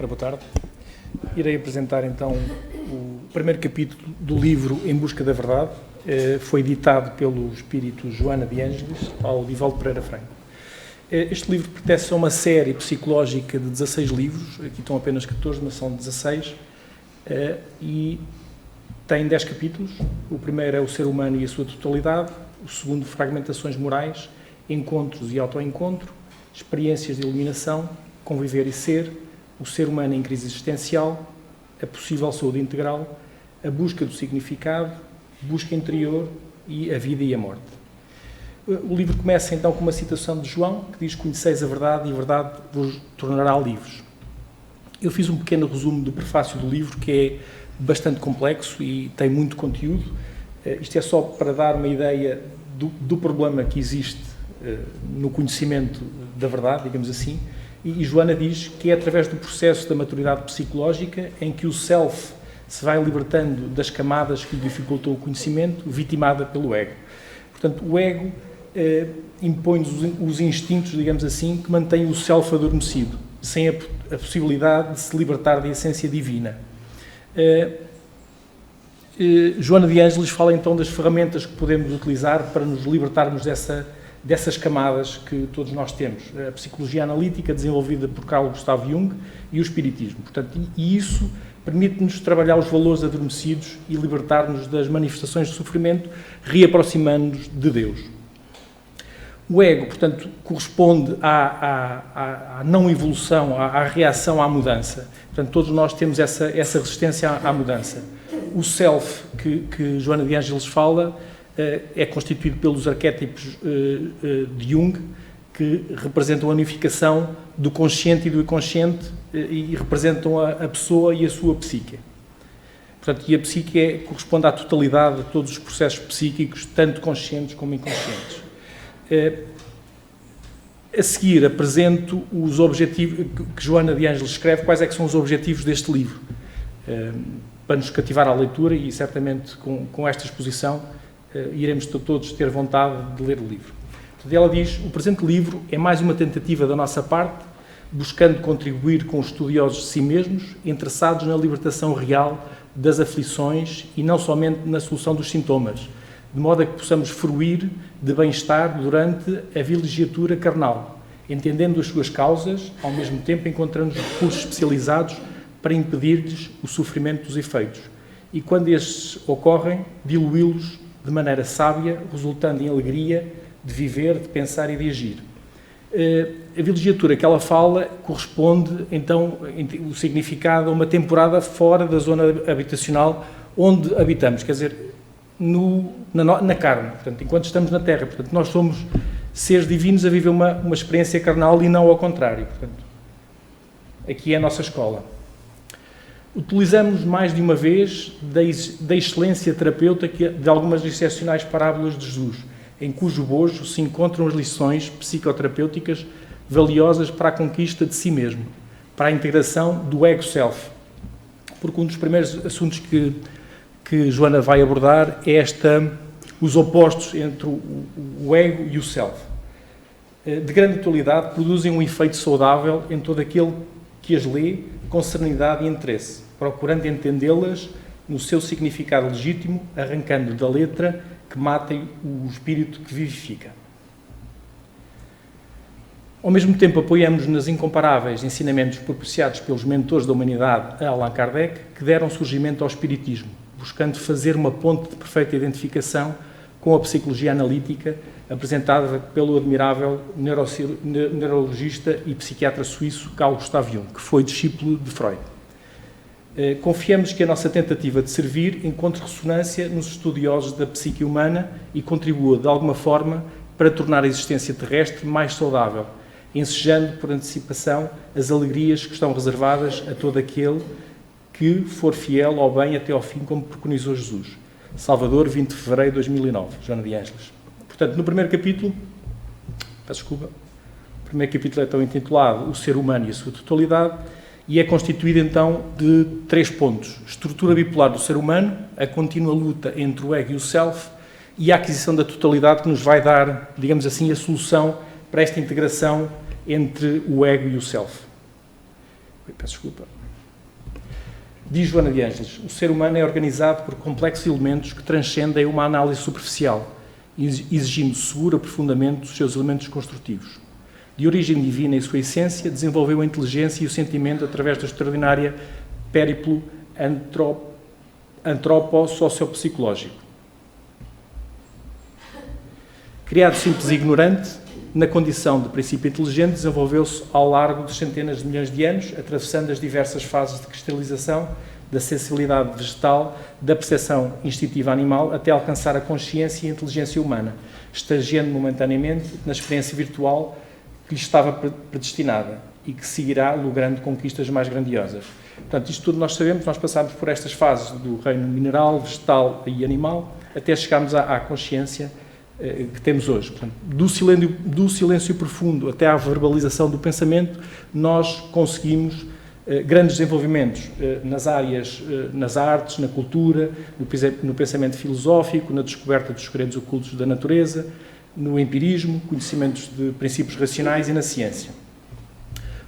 Ora, boa tarde. Irei apresentar então o primeiro capítulo do livro Em Busca da Verdade. Foi editado pelo espírito Joana de Ângeles, ao Divaldo Pereira Franco. Este livro pertence a uma série psicológica de 16 livros, aqui estão apenas 14, mas são 16, e tem 10 capítulos. O primeiro é o ser humano e a sua totalidade, o segundo, fragmentações morais, encontros e autoencontro, experiências de iluminação, conviver e ser, o ser humano em crise existencial, a possível saúde integral, a busca do significado, busca interior e a vida e a morte. O livro começa então com uma citação de João, que diz: "Conheceis a verdade e a verdade vos tornará livres." Eu fiz um pequeno resumo do prefácio do livro, que é bastante complexo e tem muito conteúdo. Isto é só para dar uma ideia do problema que existe no conhecimento da verdade, digamos assim, e Joana diz que é através do processo da maturidade psicológica em que o self se vai libertando das camadas que lhe dificultou o conhecimento, vitimada pelo ego. Portanto, o ego impõe-nos os instintos, digamos assim, que mantêm o self adormecido, sem a possibilidade de se libertar da essência divina. Joana de Ângeles fala então das ferramentas que podemos utilizar para nos libertarmos dessas camadas que todos nós temos. A psicologia analítica, desenvolvida por Carl Gustav Jung, e o espiritismo. Portanto, e isso permite-nos trabalhar os valores adormecidos e libertar-nos das manifestações de sofrimento, reaproximando-nos de Deus. O ego, portanto, corresponde à não evolução, à reação à mudança. Portanto, todos nós temos essa resistência à mudança. O self, que Joana de Ângeles fala, é constituído pelos arquétipos de Jung, que representam a unificação do consciente e do inconsciente e representam a pessoa e a sua psique. Portanto, e a psique corresponde à totalidade de todos os processos psíquicos, tanto conscientes como inconscientes. A seguir, apresento os objetivos que Joana de Ângeles escreve, quais é que são os objetivos deste livro, para nos cativar à leitura, e certamente com esta exposição iremos todos ter vontade de ler o livro. Portanto, ela diz: "O presente livro é mais uma tentativa da nossa parte, buscando contribuir com os estudiosos de si mesmos, interessados na libertação real das aflições e não somente na solução dos sintomas, de modo a que possamos fruir de bem-estar durante a vilegiatura carnal, entendendo as suas causas, ao mesmo tempo encontrando recursos especializados para impedir-lhes o sofrimento dos efeitos, e quando estes ocorrem, diluí-los de maneira sábia, resultando em alegria de viver, de pensar e de agir." A vilegiatura que ela fala corresponde, então, o significado a uma temporada fora da zona habitacional onde habitamos, quer dizer, na carne, portanto, enquanto estamos na Terra. Portanto, nós somos seres divinos a viver uma experiência carnal e não ao contrário. Portanto, aqui é a nossa escola. Utilizamos mais de uma vez da excelência terapêutica de algumas excepcionais parábolas de Jesus, em cujo bojo se encontram as lições psicoterapêuticas valiosas para a conquista de si mesmo, para a integração do ego-self. Porque um dos primeiros assuntos que Joana vai abordar é os opostos entre o ego e o self. De grande atualidade, produzem um efeito saudável em todo aquele que as lê com serenidade e interesse, procurando entendê-las no seu significado legítimo, arrancando da letra que mata o espírito que vivifica. Ao mesmo tempo, apoiamos nos incomparáveis ensinamentos propiciados pelos mentores da humanidade a Allan Kardec, que deram surgimento ao espiritismo, buscando fazer uma ponte de perfeita identificação com a psicologia analítica apresentada pelo admirável neurologista e psiquiatra suíço Carl Gustav Jung, que foi discípulo de Freud. Confiamos que a nossa tentativa de servir encontre ressonância nos estudiosos da psique humana e contribua, de alguma forma, para tornar a existência terrestre mais saudável, ensejando, por antecipação, as alegrias que estão reservadas a todo aquele que for fiel ao bem até ao fim, como preconizou Jesus. Salvador, 20 de fevereiro de 2009, Joana de Ângeles. Portanto, no primeiro capítulo, o primeiro capítulo é então intitulado O Ser Humano e a Sua Totalidade, e é constituído então de 3 pontos: estrutura bipolar do ser humano, a contínua luta entre o ego e o self, e a aquisição da totalidade, que nos vai dar, digamos assim, a solução para esta integração entre o ego e o self. Peço desculpa. Diz Joana de Ângeles, o ser humano é organizado por complexos elementos que transcendem uma análise superficial, exigindo seguro aprofundamento dos seus elementos construtivos. De origem divina e sua essência, desenvolveu a inteligência e o sentimento através do extraordinário périplo antropo-sociopsicológico. Criado simples e ignorante, na condição de princípio inteligente, desenvolveu-se ao largo de centenas de milhões de anos, atravessando as diversas fases de cristalização, da sensibilidade vegetal, da percepção instintiva animal, até alcançar a consciência e a inteligência humana, estagiando momentaneamente na experiência virtual que lhe estava predestinada e que seguirá logrando conquistas mais grandiosas. Portanto, isto tudo nós sabemos, nós passamos por estas fases do reino mineral, vegetal e animal, até chegarmos à consciência que temos hoje. Portanto, do silêncio profundo até à verbalização do pensamento, nós conseguimos grandes desenvolvimentos nas áreas, nas artes, na cultura, no pensamento filosófico, na descoberta dos segredos ocultos da natureza, no empirismo, conhecimentos de princípios racionais e na ciência.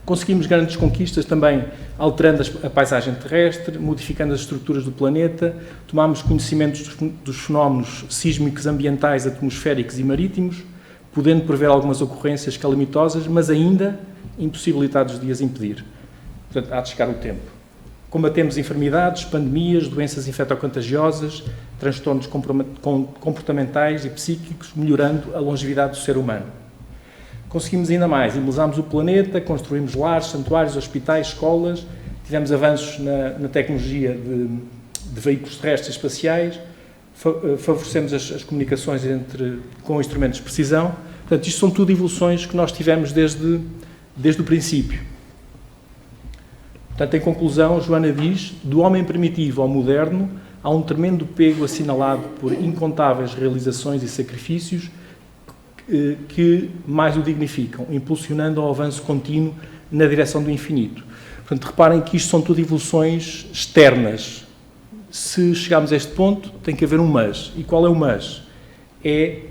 Conseguimos grandes conquistas também alterando a paisagem terrestre, modificando as estruturas do planeta, tomámos conhecimentos dos fenómenos sísmicos ambientais, atmosféricos e marítimos, podendo prever algumas ocorrências calamitosas, mas ainda impossibilitados de as impedir. Portanto, há de chegar o tempo. Combatemos enfermidades, pandemias, doenças infectocontagiosas, transtornos comportamentais e psíquicos, melhorando a longevidade do ser humano. Conseguimos ainda mais, embelezamos o planeta, construímos lares, santuários, hospitais, escolas, tivemos avanços na tecnologia de veículos terrestres e espaciais, favorecemos as comunicações com instrumentos de precisão. Portanto, isto são tudo evoluções que nós tivemos desde o princípio. Portanto, em conclusão, Joana diz, do homem primitivo ao moderno, há um tremendo pego assinalado por incontáveis realizações e sacrifícios que mais o dignificam, impulsionando o avanço contínuo na direção do infinito. Portanto, reparem que isto são tudo evoluções externas. Se chegarmos a este ponto, tem que haver um mas. E qual é o mas? É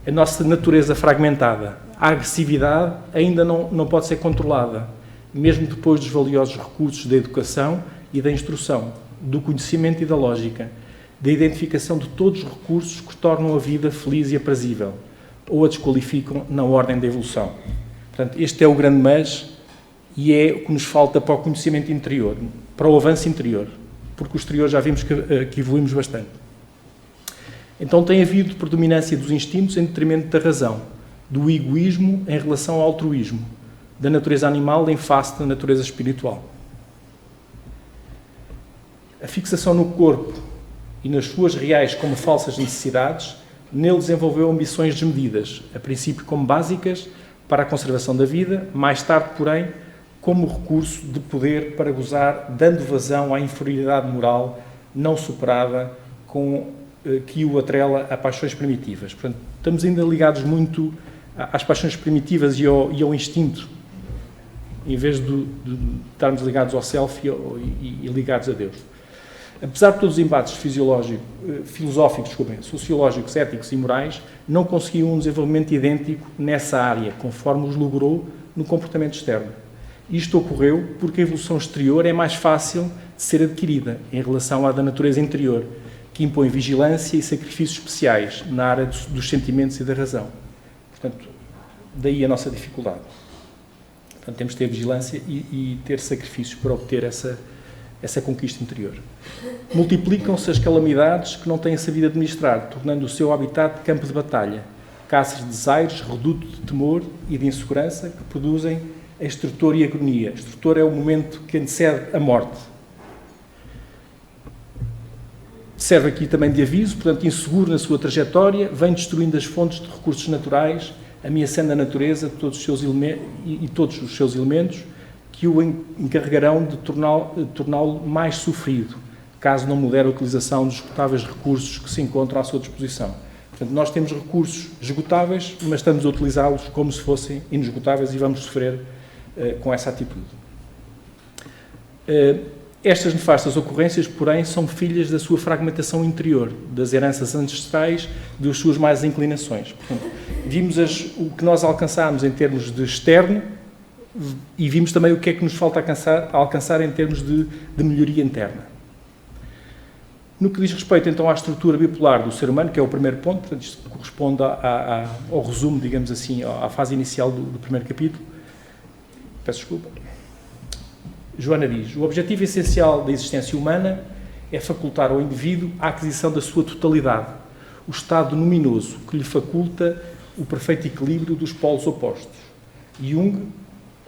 a nossa natureza fragmentada. A agressividade ainda não pode ser controlada, mesmo depois dos valiosos recursos da educação e da instrução, do conhecimento e da lógica, da identificação de todos os recursos que tornam a vida feliz e aprazível, ou a desqualificam na ordem da evolução. Portanto, este é o grande mas e é o que nos falta para o conhecimento interior, para o avanço interior, porque o exterior já vimos que evoluímos bastante. Então tem havido predominância dos instintos em detrimento da razão, do egoísmo em relação ao altruísmo, da natureza animal em face da natureza espiritual. A fixação no corpo e nas suas reais como falsas necessidades, nele desenvolveu ambições desmedidas, a princípio como básicas para a conservação da vida, mais tarde, porém, como recurso de poder para gozar, dando vazão à inferioridade moral não superada que o atrela a paixões primitivas. Portanto, estamos ainda ligados muito às paixões primitivas e ao instinto, em vez de estarmos ligados ao self e ligados a Deus. Apesar de todos os embates filosóficos, sociológicos, éticos e morais, não conseguiu um desenvolvimento idêntico nessa área, conforme os logrou no comportamento externo. Isto ocorreu porque a evolução exterior é mais fácil de ser adquirida em relação à da natureza interior, que impõe vigilância e sacrifícios especiais na área dos sentimentos e da razão. Portanto, daí a nossa dificuldade. Portanto, temos de ter vigilância e ter sacrifícios para obter essa conquista interior. Multiplicam-se as calamidades que não têm sabido administrar, tornando o seu habitat campo de batalha, caças de desaires, reduto de temor e de insegurança que produzem a estrutura e a agonia. A estrutura é o momento que antecede a morte. Serve aqui também de aviso, portanto, inseguro na sua trajetória, vem destruindo as fontes de recursos naturais, ameaçando a natureza de todos os seus elementos, que o encarregarão de torná-lo mais sofrido, caso não modere a utilização dos esgotáveis recursos que se encontram à sua disposição. Portanto, nós temos recursos esgotáveis, mas estamos a utilizá-los como se fossem inesgotáveis e vamos sofrer com essa atitude. Estas nefastas ocorrências, porém, são filhas da sua fragmentação interior, das heranças ancestrais, das suas más inclinações. Portanto, vimos o que nós alcançámos em termos de externo, e vimos também o que é que nos falta alcançar em termos de melhoria interna. No que diz respeito, então, à estrutura bipolar do ser humano, que é o primeiro ponto, portanto, isto corresponde ao resumo, digamos assim, à fase inicial do primeiro capítulo. Peço desculpa. Joana diz: o objetivo essencial da existência humana é facultar ao indivíduo a aquisição da sua totalidade, o estado luminoso que lhe faculta o perfeito equilíbrio dos polos opostos. Jung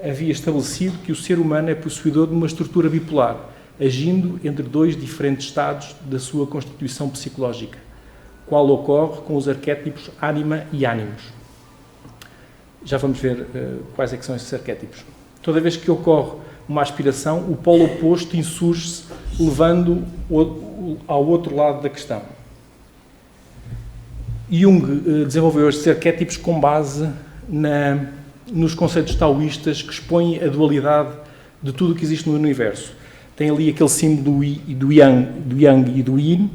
havia estabelecido que o ser humano é possuidor de uma estrutura bipolar, agindo entre dois diferentes estados da sua constituição psicológica, qual ocorre com os arquétipos ânima e ânimos. Já vamos ver quais é que são esses arquétipos. Toda vez que ocorre uma aspiração, o polo oposto insurge-se, levando ao outro lado da questão. Jung desenvolveu estes arquétipos com base nos conceitos taoístas que expõem a dualidade de tudo o que existe no universo. Tem ali aquele símbolo do Yang e do Yin,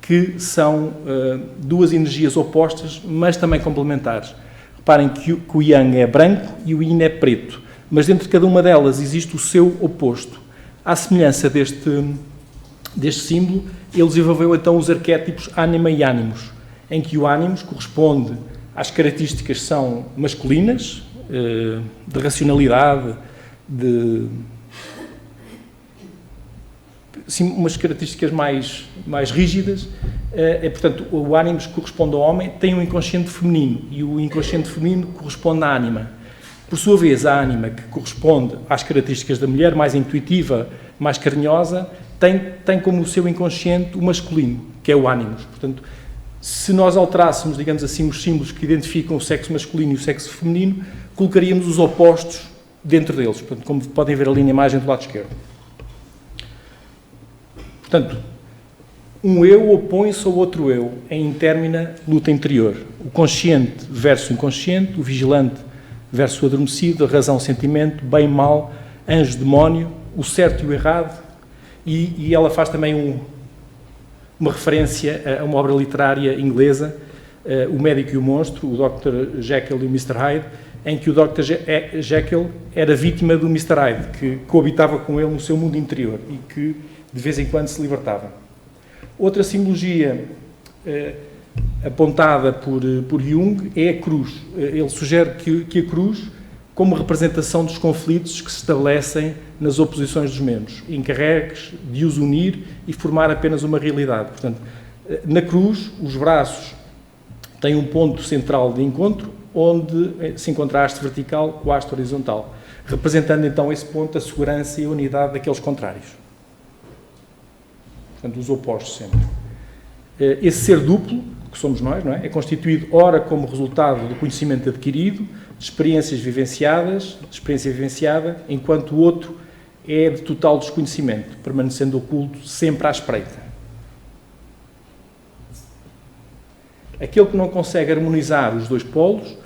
que são duas energias opostas, mas também complementares. Reparem que o Yang é branco e o Yin é preto, mas dentro de cada uma delas existe o seu oposto. À semelhança deste símbolo, ele desenvolveu então os arquétipos ânima e ânimos, em que o ânimos corresponde às características que são masculinas, de racionalidade, sim, umas características mais rígidas, portanto, o ânimos corresponde ao homem, tem um inconsciente feminino, e o inconsciente feminino corresponde à ânima. Por sua vez, a ânima, que corresponde às características da mulher, mais intuitiva, mais carinhosa, tem como o seu inconsciente o masculino, que é o ânimos. Portanto, se nós alterássemos, digamos assim, os símbolos que identificam o sexo masculino e o sexo feminino, colocaríamos os opostos dentro deles, portanto, como podem ver ali na imagem do lado esquerdo. Portanto, um eu opõe-se ao outro eu, em intérmina luta interior. O consciente versus o inconsciente, o vigilante versus o adormecido, a razão, o sentimento, bem, mal, anjo, demónio, o certo e o errado, e ela faz também uma referência a uma obra literária inglesa, O Médico e o Monstro, o Dr. Jekyll e o Mr. Hyde, em que o Dr. Jekyll era vítima do Mr. Hyde, que coabitava com ele no seu mundo interior e que de vez em quando se libertava. Outra simbologia apontada por Jung é a cruz. Ele sugere que a cruz, como representação dos conflitos que se estabelecem nas oposições dos membros, encarregues de os unir e formar apenas uma realidade. Portanto, na cruz, os braços têm um ponto central de encontro, onde se encontra a haste vertical com a haste horizontal, representando então esse ponto, a segurança e a unidade daqueles contrários. Portanto, os opostos sempre. Esse ser duplo, que somos nós, não é? É constituído ora como resultado do conhecimento adquirido, de experiência vivenciada, enquanto o outro é de total desconhecimento, permanecendo oculto sempre à espreita. Aquele que não consegue harmonizar os dois polos,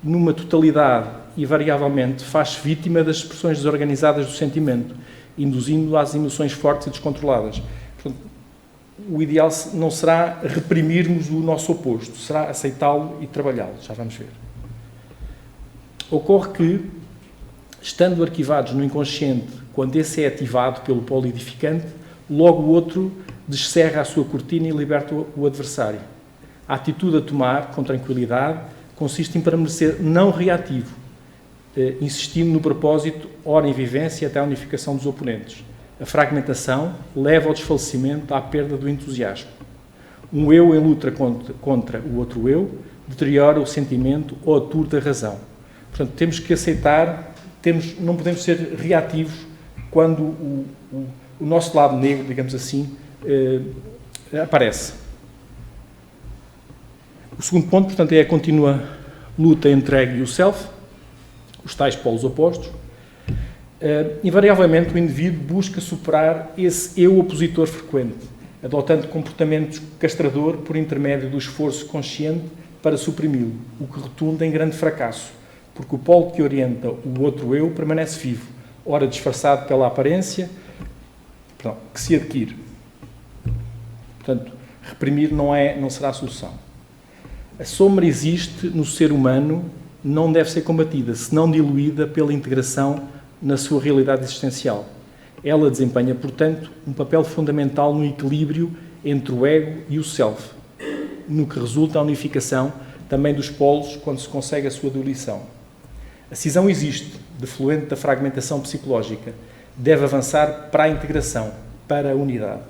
numa totalidade e variavelmente, faz-se vítima das expressões desorganizadas do sentimento, induzindo-o às emoções fortes e descontroladas. Portanto, o ideal não será reprimirmos o nosso oposto, será aceitá-lo e trabalhá-lo. Já vamos ver. Ocorre que, estando arquivados no inconsciente, quando esse é ativado pelo polo edificante, logo o outro descerra a sua cortina e liberta o adversário. A atitude a tomar, com tranquilidade, consiste em permanecer não reativo, insistindo no propósito, ora em vivência, até a unificação dos oponentes. A fragmentação leva ao desfalecimento, à perda do entusiasmo. Um eu em luta contra o outro eu deteriora o sentimento ou aturda a razão. Portanto, temos que aceitar, não podemos ser reativos quando o nosso lado negro, digamos assim, aparece. O segundo ponto, portanto, é a contínua luta entre o ego e o self, os tais polos opostos. Invariavelmente, o indivíduo busca superar esse eu opositor frequente, adotando comportamento castrador por intermédio do esforço consciente para suprimi-lo, o que retunda em grande fracasso, porque o polo que orienta o outro eu permanece vivo, ora disfarçado pela aparência que se adquire. Portanto, reprimir não será a solução. A sombra existe no ser humano não deve ser combatida, senão diluída pela integração na sua realidade existencial. Ela desempenha, portanto, um papel fundamental no equilíbrio entre o ego e o self, no que resulta a unificação também dos polos quando se consegue a sua diluição. A cisão existe, defluente da fragmentação psicológica, deve avançar para a integração, para a unidade.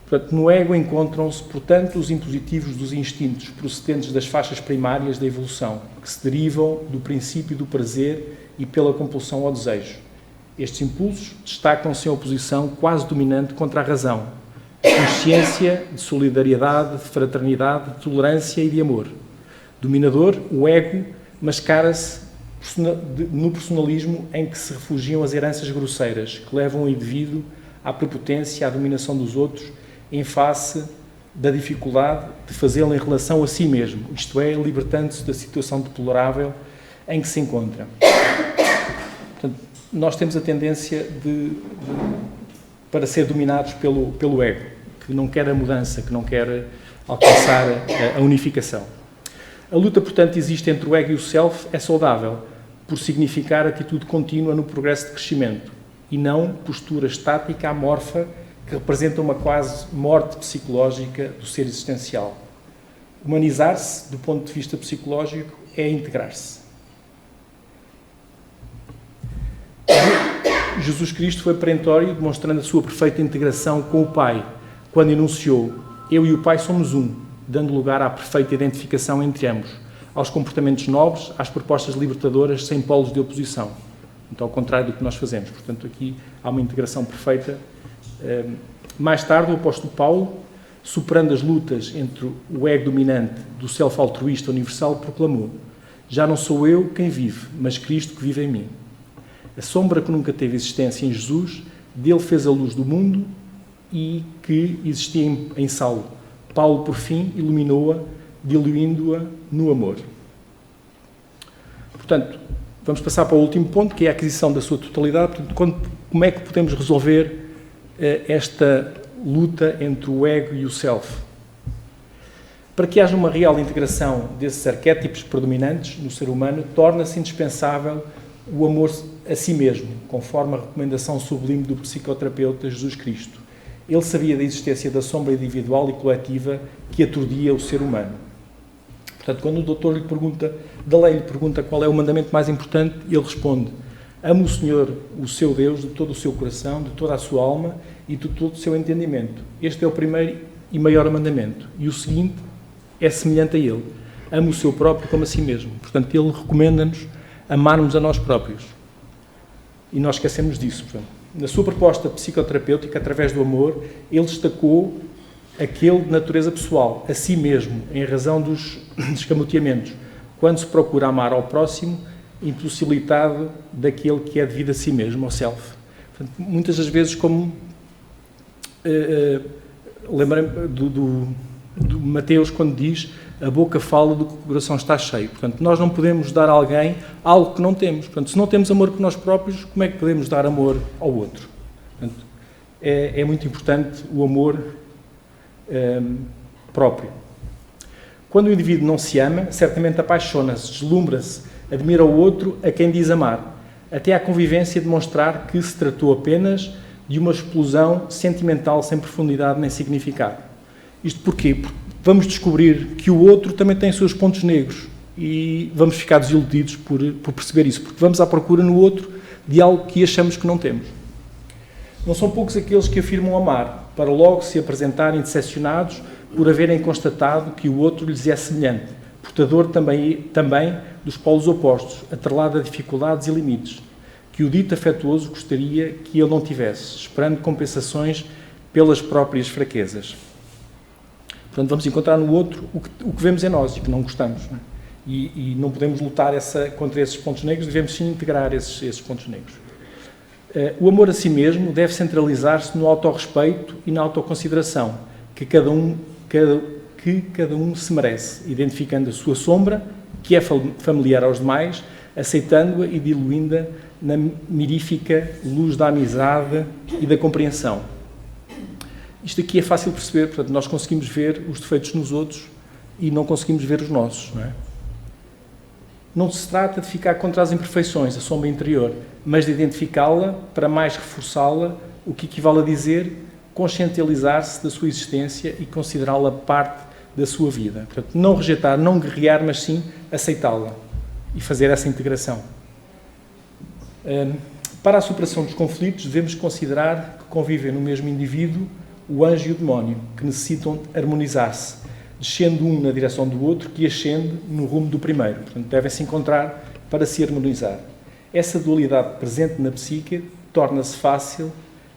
Portanto, no ego encontram-se, portanto, os impositivos dos instintos procedentes das faixas primárias da evolução, que se derivam do princípio do prazer e pela compulsão ao desejo. Estes impulsos destacam-se em oposição quase dominante contra a razão, a consciência de solidariedade, de fraternidade, de tolerância e de amor. Dominador, o ego mascara-se no personalismo em que se refugiam as heranças grosseiras, que levam o indivíduo à prepotência, à dominação dos outros, em face da dificuldade de fazê-lo em relação a si mesmo, isto é, libertando-se da situação deplorável em que se encontra. Portanto, nós temos a tendência para ser dominados pelo ego, que não quer a mudança, que não quer alcançar a unificação. A luta, portanto, existe entre o ego e o self, é saudável, por significar atitude contínua no progresso de crescimento, e não postura estática, amorfa, que representa uma quase morte psicológica do ser existencial. Humanizar-se, do ponto de vista psicológico, é integrar-se. Jesus Cristo foi perentório, demonstrando a sua perfeita integração com o Pai, quando enunciou: eu e o Pai somos um, dando lugar à perfeita identificação entre ambos, aos comportamentos nobres, às propostas libertadoras, sem polos de oposição. Então, ao contrário do que nós fazemos. Portanto, aqui há uma integração perfeita. Mais tarde, o apóstolo Paulo, superando as lutas entre o ego dominante do self altruísta universal, proclamou: já não sou eu quem vive, mas Cristo que vive em mim. A sombra que nunca teve existência em Jesus, dele fez a luz do mundo e que existia em Saulo. Paulo, por fim, iluminou-a, diluindo-a no amor. Portanto, vamos passar para o último ponto, que é a aquisição da sua totalidade. Portanto, como é que podemos resolver esta luta entre o ego e o self? Para que haja uma real integração desses arquétipos predominantes no ser humano, torna-se indispensável o amor a si mesmo, conforme a recomendação sublime do psicoterapeuta Jesus Cristo. Ele sabia da existência da sombra individual e coletiva que aturdia o ser humano. Portanto, quando o doutor da lei lhe pergunta qual é o mandamento mais importante, ele responde: ame o Senhor, o seu Deus, de todo o seu coração, de toda a sua alma e de todo o seu entendimento. Este é o primeiro e maior mandamento. E o seguinte é semelhante a ele: ame o seu próprio como a si mesmo. Portanto, ele recomenda-nos amarmos a nós próprios. E nós esquecemos disso. Portanto, na sua proposta psicoterapêutica, através do amor, ele destacou aquele de natureza pessoal, a si mesmo, em razão dos escamoteamentos, quando se procura amar ao próximo, impossibilitado daquele que é devido a si mesmo, ao self. Portanto, muitas das vezes, como lembrem-me do Mateus, quando diz: a boca fala do que o coração está cheio. Portanto, nós não podemos dar a alguém algo que não temos. Portanto, se não temos amor por nós próprios, como é que podemos dar amor ao outro? Portanto, é muito importante o amor próprio. Quando o indivíduo não se ama, certamente apaixona-se, deslumbra-se, admira o outro a quem diz amar, até à convivência demonstrar que se tratou apenas de uma explosão sentimental sem profundidade nem significado. Isto porquê? Porque vamos descobrir que o outro também tem os seus pontos negros e vamos ficar desiludidos por perceber isso, porque vamos à procura no outro de algo que achamos que não temos. Não são poucos aqueles que afirmam amar, para logo se apresentarem decepcionados por haverem constatado que o outro lhes é semelhante, portador também dos polos opostos, atrelado a dificuldades e limites, que o dito afetuoso gostaria que ele não tivesse, esperando compensações pelas próprias fraquezas. Portanto, vamos encontrar no outro o que vemos em nós e que não gostamos. Não é? E não podemos lutar contra esses pontos negros, devemos sim integrar esses pontos negros. O amor a si mesmo deve centralizar-se no autorrespeito e na autoconsideração, que cada um se merece, identificando a sua sombra, que é familiar aos demais, aceitando-a e diluindo-a na mirífica luz da amizade e da compreensão. Isto aqui é fácil de perceber, portanto, nós conseguimos ver os defeitos nos outros e não conseguimos ver os nossos, não é? Não se trata de ficar contra as imperfeições, a sombra interior, mas de identificá-la para mais reforçá-la, o que equivale a dizer conscientizar-se da sua existência e considerá-la parte da sua vida. Portanto, não rejeitar, não guerrear, mas sim aceitá-la e fazer essa integração. Para a superação dos conflitos, devemos considerar que convivem no mesmo indivíduo o anjo e o demónio, que necessitam harmonizar-se, descendo um na direção do outro, que ascende no rumo do primeiro. Portanto, devem-se encontrar para se harmonizar. Essa dualidade presente na psique torna-se fácil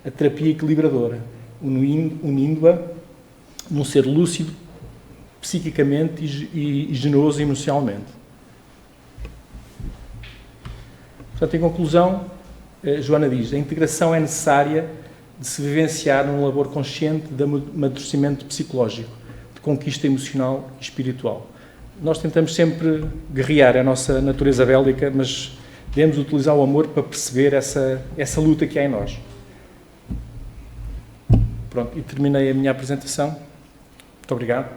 a terapia equilibradora, unindo-a num ser lúcido psiquicamente e generoso emocionalmente. Portanto, em conclusão, Joana diz, a integração é necessária de se vivenciar num labor consciente de amadurecimento psicológico, de conquista emocional e espiritual. Nós tentamos sempre guerrear a nossa natureza bélica, mas devemos utilizar o amor para perceber essa luta que há em nós. Pronto, e terminei a minha apresentação. Muito obrigado.